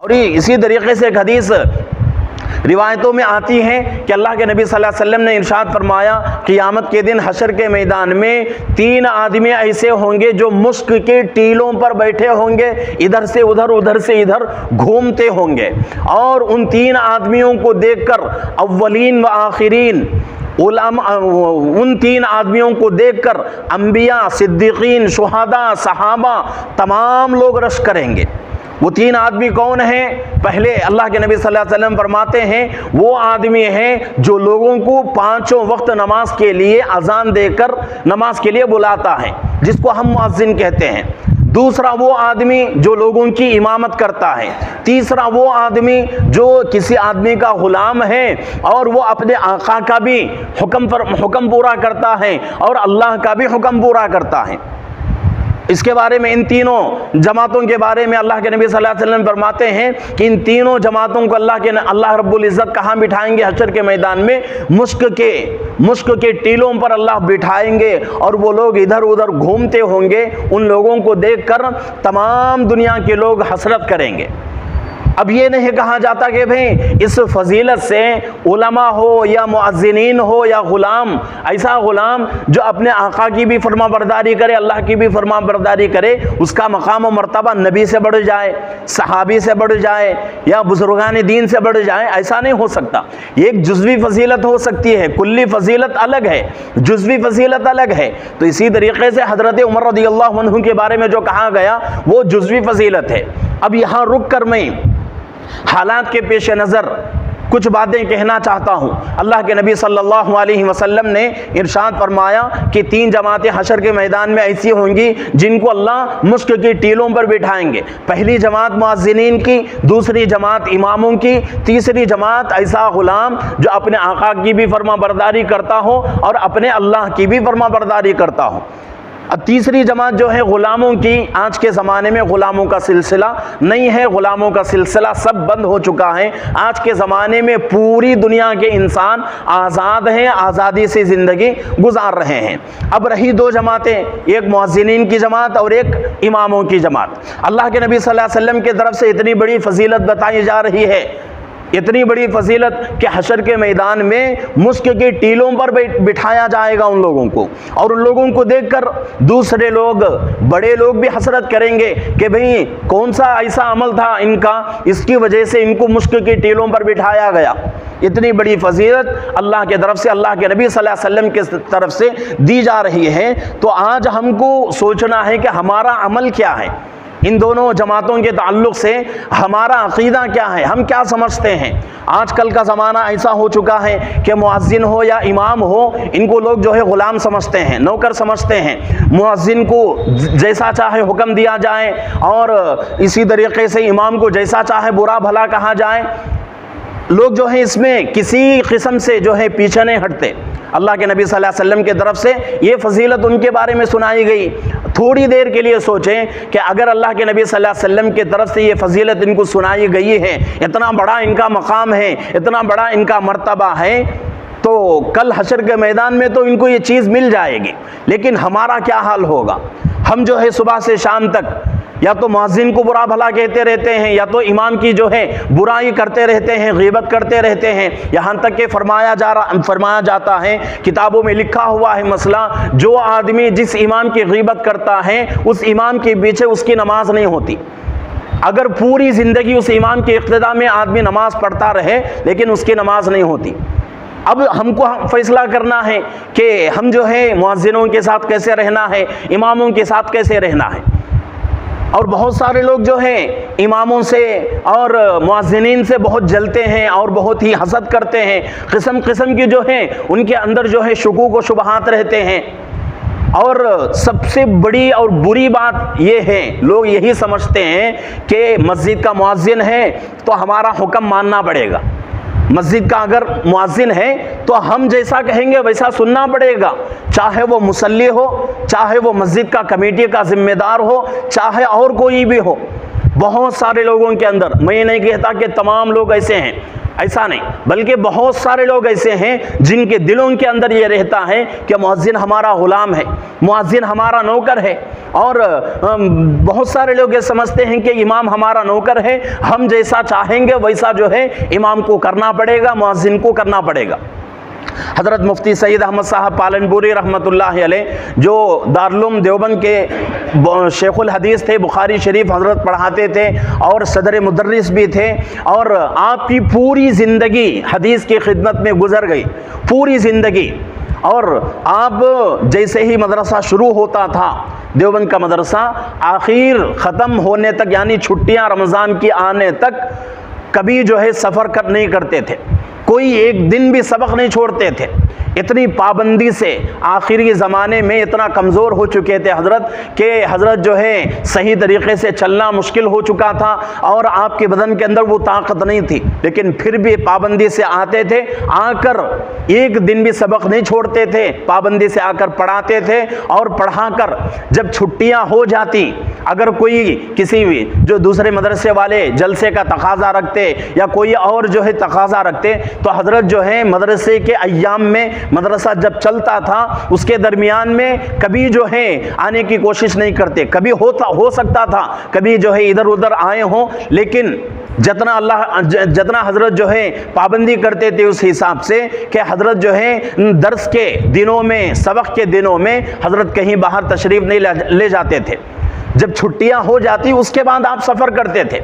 और इसी तरीके से एक हदीस रिवायतों में आती है कि अल्लाह के नबी सल्लल्लाहु अलैहि वसल्लम ने इरशाद फरमाया, क़ियामत के दिन हशर के मैदान में 3 आदमी ऐसे होंगे जो मुश्क के टीलों पर बैठे होंगे, इधर से उधर उधर से इधर घूमते होंगे। और उन 3 आदमियों को देखकर अव्वलीन व आखिरीन उन 3 आदमियों को देखकर अंबिया, सिद्दीकीन, शुहदा, सहाबा तमाम लोग रश करेंगे। वो 3 आदमी कौन हैं? पहले अल्लाह के नबी सल्लल्लाहु अलैहि वसल्लम फरमाते हैं वो आदमी हैं जो लोगों को 5 वक्त नमाज के लिए अजान देकर नमाज के लिए बुलाता है, जिसको हम मुअज्जिन कहते हैं। दूसरा वो आदमी जो लोगों की इमामत करता है। तीसरा वो आदमी जो किसी आदमी का गुलाम है और वो अपने आका का भी हुक्म पूरा करता है और अल्लाह का भी हुक्म पूरा करता है। इसके बारे में, इन तीनों जमातों के बारे में अल्लाह के नबी सल्लल्लाहु अलैहि वसल्लम फरमाते हैं कि इन तीनों जमातों को अल्लाह रब्बुल इज़्ज़त कहाँ बिठाएंगे? हशर के मैदान में मुश्क के टीलों पर अल्लाह बिठाएंगे और वो लोग इधर उधर घूमते होंगे। उन लोगों को देखकर तमाम दुनिया के लोग हसरत करेंगे। अब ये नहीं कहा जाता कि भाई इस फजीलत से उलमा हो या मुअज्जिनीन हो या गुलाम, ऐसा गुलाम जो अपने आका की भी फरमाबरदारी करे, अल्लाह की भी फरमाबरदारी करे, उसका मकाम व मर्तबा नबी से बढ़ जाए, सहाबी से बढ़ जाए या बुजुर्गान दीन से बढ़ जाए, ऐसा नहीं हो सकता। एक जुज़वी फजीलत हो सकती है, कुल्ली फजीलत अलग है, जुज़वी फजीलत अलग है। तो इसी तरीके से हज़रत उमर रज़ियल्लाहु अन्हु के बारे में जो कहा गया वो जुज़वी फजीलत है। अब यहाँ रुक कर मैं हालात के पेश नज़र कुछ बातें कहना चाहता हूँ। अल्लाह के नबी सल्लल्लाहु अलैहि वसल्लम ने इरशाद फरमाया कि 3 जमातें हशर के मैदान में ऐसी होंगी जिनको अल्लाह मुश्क की टीलों पर बिठाएंगे। पहली जमात मुअज्जिनीन की, दूसरी जमात इमामों की, तीसरी जमात ऐसा गुलाम जो अपने आका की भी फरमाबरदारी करता हो और अपने अल्लाह की भी फरमाबरदारी करता हो। अब तीसरी जमात जो है ग़ुलामों की, आज के ज़माने में ग़ुलामों का सिलसिला नहीं है, ग़ुलामों का सिलसिला सब बंद हो चुका है। आज के ज़माने में पूरी दुनिया के इंसान आज़ाद हैं, आज़ादी से ज़िंदगी गुजार रहे हैं। अब रही 2 जमातें, एक मुअज्जिनीन की जमात और एक इमामों की जमात। अल्लाह के नबी सल्लल्लाहु अलैहि वसल्लम की तरफ से इतनी बड़ी फजीलत बताई जा रही है, इतनी बड़ी फजीलत कि हशर के मैदान में मुश्क के टीलों पर बिठाया जाएगा उन लोगों को, और उन लोगों को देखकर दूसरे लोग, बड़े लोग भी हसरत करेंगे कि भाई कौन सा ऐसा अमल था इनका, इसकी वजह से इनको मुश्क के टीलों पर बिठाया गया। इतनी बड़ी फजीलत अल्लाह की तरफ से, अल्लाह के नबी सल्लल्लाहु अलैहि वसल्लम की तरफ से दी जा रही है। तो आज हमको सोचना है कि हमारा अमल क्या है, इन दोनों जमातों के ताल्लुक़ से हमारा अक़ीदा क्या है, हम क्या समझते हैं। आजकल का ज़माना ऐसा हो चुका है कि मुअज्जिन हो या इमाम हो, इनको लोग जो है ग़ुलाम समझते हैं, नौकर समझते हैं। मुअज्जिन को जैसा चाहे हुक्म दिया जाए और इसी तरीके से इमाम को जैसा चाहे बुरा भला कहा जाए। लोग जो है इसमें किसी किस्म से जो है पीछे नहीं हटते। अल्लाह के नबी सल्लल्लाहु अलैहि वसल्लम की तरफ से ये फजीलत उनके बारे में सुनाई गई। थोड़ी देर के लिए सोचें कि अगर अल्लाह के नबी सल्लल्लाहु अलैहि वसल्लम की तरफ से ये फजीलत इनको सुनाई गई है, इतना बड़ा इनका मकाम है, इतना बड़ा इनका मर्तबा है, तो कल हशर के मैदान में तो इनको ये चीज़ मिल जाएगी। लेकिन हमारा क्या हाल होगा? हम जो है सुबह से शाम तक या तो मुअज्जिन को बुरा भला कहते रहते हैं, या तो इमाम की जो है बुराई करते रहते हैं, गीबत करते रहते हैं। यहाँ तक कि फरमाया जाता है, किताबों में लिखा हुआ है मसला, जो आदमी जिस इमाम की गीबत करता है उस इमाम के पीछे उसकी नमाज नहीं होती। अगर पूरी ज़िंदगी उस इमाम के इक़्तिदा में आदमी नमाज पढ़ता रहे लेकिन उसकी नमाज नहीं होती। अब हमको फैसला करना है कि हम जो है मुअज्जिनों के साथ कैसे रहना है, इमामों के साथ कैसे रहना है। और बहुत सारे लोग जो हैं इमामों से और मुअज्जिनीन से बहुत जलते हैं और बहुत ही हसद करते हैं। किस्म किस्म की जो हैं उनके अंदर जो है शुकूक व शुबहात रहते हैं। और सबसे बड़ी और बुरी बात ये है, लोग यही समझते हैं कि मस्जिद का मुअज्जिन है तो हमारा हुक्म मानना पड़ेगा। मस्जिद का अगर मुअज्जिन है तो हम जैसा कहेंगे वैसा सुनना पड़ेगा, चाहे वो मुसल्ली हो, चाहे वो मस्जिद का कमेटी का जिम्मेदार हो, चाहे और कोई भी हो। बहुत सारे लोगों के अंदर, मैं ये नहीं कहता कि तमाम लोग ऐसे हैं, ऐसा नहीं, बल्कि बहुत सारे लोग ऐसे हैं जिनके दिलों के अंदर ये रहता है कि मुअज्जिन हमारा गुलाम है, मुअज्जिन हमारा नौकर है। और बहुत सारे लोग ये समझते हैं कि इमाम हमारा नौकर है, हम जैसा चाहेंगे वैसा जो है इमाम को करना पड़ेगा, मुअज्जिन को करना पड़ेगा। हज़रत मुफ्ती सईद अहमद साहब पालनपुरी रहमतुल्लाह अलैह, जो दारुल देवबंद के शेखुल हदीस थे, बुखारी शरीफ हज़रत पढ़ाते थे और सदर मुदर्रिस भी थे, और आपकी पूरी ज़िंदगी हदीस की खिदमत में गुजर गई, पूरी ज़िंदगी। और आप जैसे ही मदरसा शुरू होता था, देवबंद का मदरसा, आखिर ख़त्म होने तक यानी छुट्टियां रमज़ान की आने तक कभी जो है सफ़र नहीं करते थे, कोई एक दिन भी सबक नहीं छोड़ते थे। इतनी पाबंदी से आखिरी ज़माने में इतना कमज़ोर हो चुके थे हज़रत कि हज़रत जो है सही तरीक़े से चलना मुश्किल हो चुका था और आपके बदन के अंदर वो ताकत नहीं थी, लेकिन फिर भी पाबंदी से आते थे, आकर एक दिन भी सबक नहीं छोड़ते थे, पाबंदी से आकर पढ़ाते थे। और पढ़ाकर जब छुट्टियां हो जाती, अगर कोई किसी भी जो दूसरे मदरसे वाले जलसे का तकाजा रखते या कोई और जो है तकाजा रखते, तो हज़रत जो है मदरसे के अय्याम में, मदरसा जब चलता था उसके दरमियान में कभी जो है आने की कोशिश नहीं करते। कभी हो सकता था कभी जो है इधर उधर आए हों, लेकिन जितना हज़रत जो है पाबंदी करते थे उस हिसाब से कि हज़रत जो है दर्स के दिनों में, सबक के दिनों में हज़रत कहीं बाहर तशरीफ़ नहीं ले जाते थे। जब छुट्टियां हो जाती उसके बाद आप सफ़र करते थे।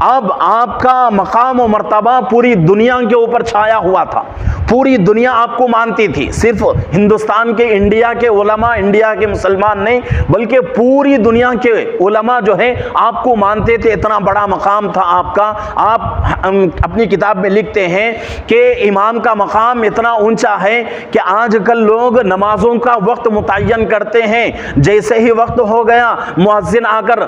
अब आपका मकाम व मर्तबा पूरी दुनिया के ऊपर छाया हुआ था, पूरी दुनिया आपको मानती थी। सिर्फ हिंदुस्तान के, इंडिया के उलमा, इंडिया के मुसलमान नहीं, बल्कि पूरी दुनिया के उलमा जो है आपको मानते थे। इतना बड़ा मकाम था आपका। आप अपनी किताब में लिखते हैं कि इमाम का मकाम इतना ऊंचा है कि आजकल लोग नमाजों का वक्त मुतय्यन करते हैं। जैसे ही वक्त हो गया, मुअज्जिन आकर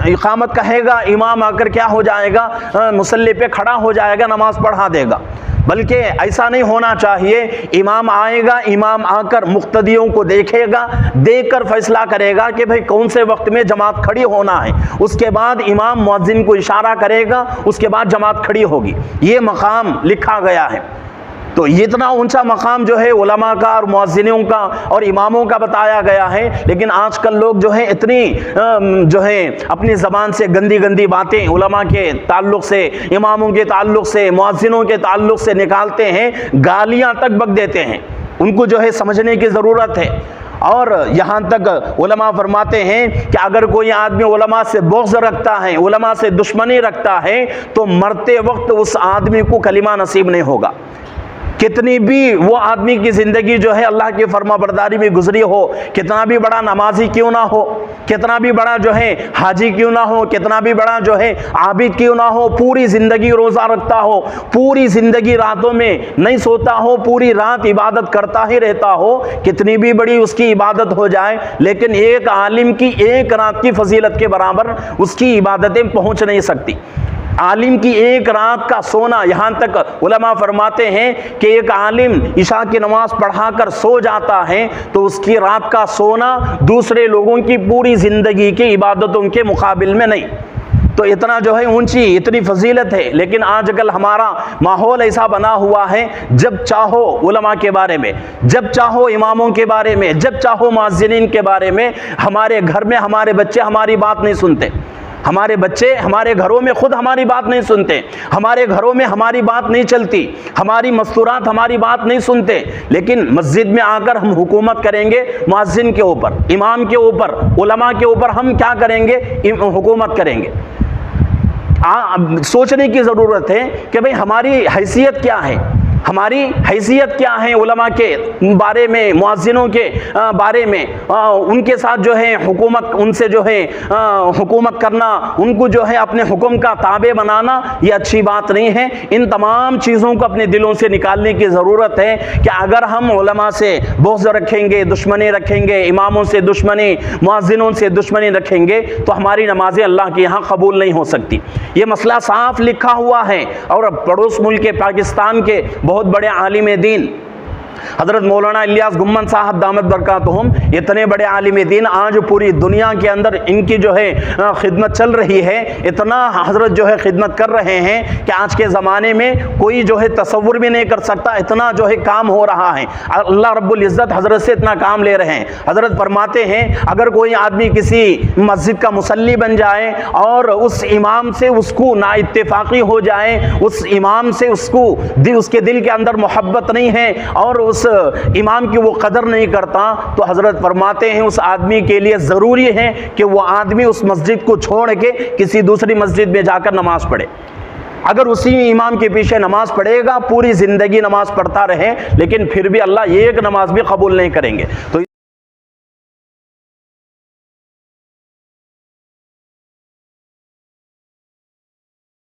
इकामत कहेगा, इमाम आकर क्या हो जाएगा, मुसल्ले पे खड़ा हो जाएगा, नमाज पढ़ा देगा। बल्कि ऐसा नहीं होना चाहिए। इमाम आएगा, इमाम आकर मुक्तदियों को देखेगा, देखकर फैसला करेगा कि भाई कौन से वक्त में जमात खड़ी होना है। उसके बाद इमाम मुअज्जिन को इशारा करेगा, उसके बाद जमात खड़ी होगी। ये मकाम लिखा गया है। तो ये इतना ऊंचा मकाम जो है उलमा का और मुअज्जिनों का और इमामों का बताया गया है। लेकिन आजकल लोग जो है इतनी जो है अपनी ज़बान से गंदी गंदी बातें उलमा के ताल्लुक़ से, इमामों के ताल्लुक़ से, मुअज्जिनों के ताल्लुक़ से निकालते हैं, गालियाँ तक बक देते हैं। उनको जो है समझने की ज़रूरत है। और यहाँ तक उलमा फरमाते हैं कि अगर कोई आदमी उलमा से बुग़्ज़ रखता है, उलमा से दुश्मनी रखता है, तो मरते वक्त उस आदमी को कलिमा नसीब नहीं होगा। कितनी भी वो आदमी की ज़िंदगी जो है अल्लाह की फरमाबरदारी में गुजरी हो, कितना भी बड़ा नमाजी क्यों ना हो, कितना भी बड़ा जो है हाजी क्यों ना हो, कितना भी बड़ा जो है आबिद क्यों ना हो, पूरी ज़िंदगी रोज़ा रखता हो, पूरी ज़िंदगी रातों में नहीं सोता हो, पूरी रात इबादत करता ही रहता हो, कितनी भी बड़ी उसकी इबादत हो जाए, लेकिन एक आलिम की एक रात की फजीलत के बराबर उसकी इबादतें पहुँच नहीं सकती। आलिम की एक रात का सोना, यहाँ तक उलमा फरमाते हैं कि एक आलिम इशा की नमाज पढ़ाकर सो जाता है तो उसकी रात का सोना दूसरे लोगों की पूरी ज़िंदगी की इबादतों के मुकाबिल में नहीं। तो इतना जो है ऊंची, इतनी फजीलत है। लेकिन आजकल हमारा माहौल ऐसा बना हुआ है, जब चाहो उलमा के बारे में, जब चाहो इमामों के बारे में, जब चाहो मुअज्जिनीन के बारे में, हमारे घर में हमारे बच्चे हमारी बात नहीं सुनते। हमारे बच्चे हमारे घरों में खुद हमारी बात नहीं सुनते, हमारे घरों में हमारी बात नहीं चलती, हमारी मस्तूरात हमारी बात नहीं सुनते। लेकिन मस्जिद में आकर हम हुकूमत करेंगे मुअज्जिन के ऊपर, इमाम के ऊपर, उलमा के ऊपर हम क्या करेंगे, हुकूमत करेंगे। सोचने की ज़रूरत है कि भाई हमारी हैसियत क्या है, हमारी हैसियत क्या है उलमा के बारे में, मुअज्जिनों के बारे में, उनके साथ जो है हुकूमत, उनसे जो है हुकूमत करना, उनको जो है अपने हुक्म का ताबे बनाना, ये अच्छी बात नहीं है। इन तमाम चीज़ों को अपने दिलों से निकालने की ज़रूरत है कि अगर हम उलमा से बुग़्ज़ रखेंगे, दुश्मनी रखेंगे, इमामों से दुश्मनी, मुअज्जिनों से दुश्मनी रखेंगे, तो हमारी नमाज़ें अल्लाह के यहाँ कबूल नहीं हो सकती। ये मसला साफ लिखा हुआ है। और पड़ोस मुल्क के पाकिस्तान के बहुत बड़े आलिम दीन हज़रत मौलाना इलियास गुम्मन साहब दामत बरकातुहुम, इतने बड़े आलिम दीन, आज पूरी दुनिया के अंदर इनकी जो है खिदमत चल रही है, इतना हज़रत जो है खिदमत कर रहे हैं कि आज के ज़माने में कोई जो है तसव्वुर भी नहीं कर सकता, इतना जो है काम हो रहा है। अल्लाह रब्बुल इज़्ज़त हज़रत से इतना काम ले रहे हैं। हज़रत फरमाते हैं अगर कोई आदमी किसी मस्जिद का मुसल्ली बन जाए और उस इमाम से उसको ना इत्तेफाकी हो जाए, उस इमाम से उसके दिल के अंदर मोहब्बत नहीं है और उस इमाम की वो कदर नहीं करता, तो हज़रत फरमाते हैं उस आदमी के लिए ज़रूरी है कि वो आदमी उस मस्जिद को छोड़ के किसी दूसरी मस्जिद में जाकर नमाज़ पढ़े। अगर उसी इमाम के पीछे नमाज पढ़ेगा, पूरी ज़िंदगी नमाज पढ़ता रहे, लेकिन फिर भी अल्लाह एक नमाज भी कबूल नहीं करेंगे। तो